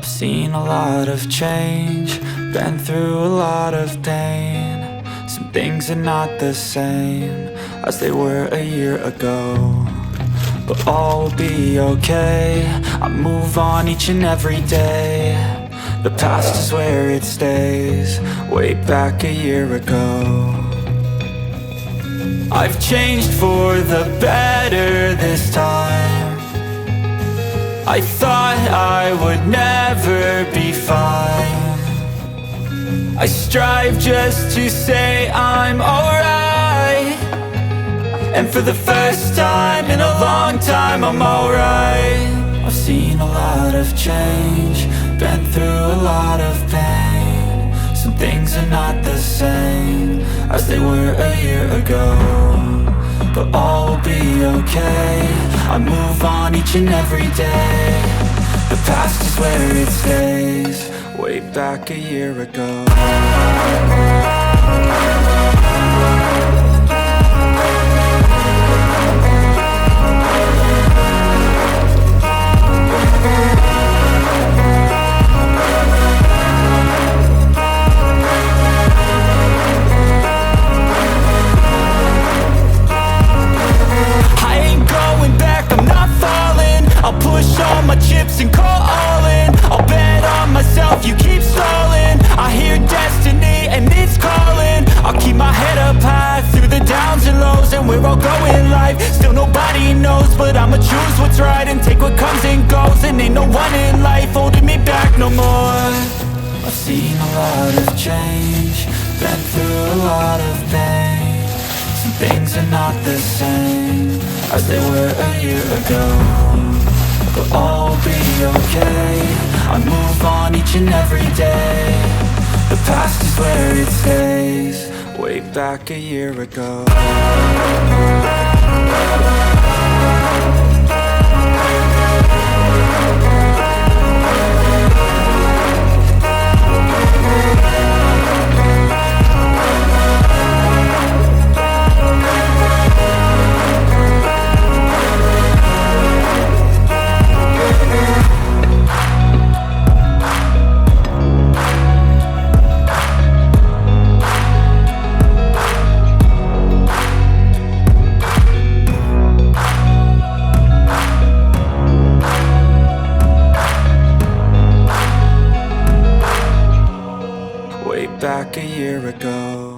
Seen a lot of change, been through a lot of pain. Some things are not the same as they were a year ago, but all will be okay. I move on each and every day. The past is where it stays, way back a year ago. I've changed for the better this time. I thought I would never be fine. I strive just to say I'm alright, and for the first time in a long time I'm alright. I've seen a lot of change, been through a lot of pain. Some things are not the same as they were a year ago, but all will be okay. I move on each and every day. The past is where it stays, way back a year ago. I'll push all my chips and call all in. I'll bet on myself, you keep stalling. I hear destiny and it's calling. I'll keep my head up high through the downs and lows, and we're all going in life. Still nobody knows, but I'ma choose what's right and take what comes and goes. And ain't no one in life holding me back no more. I've seen a lot of change, been through a lot of pain. Some things are not the same as they were a year ago, but all will be okay. I move on each and every day. The past is where it stays, way back a year ago. back a year ago.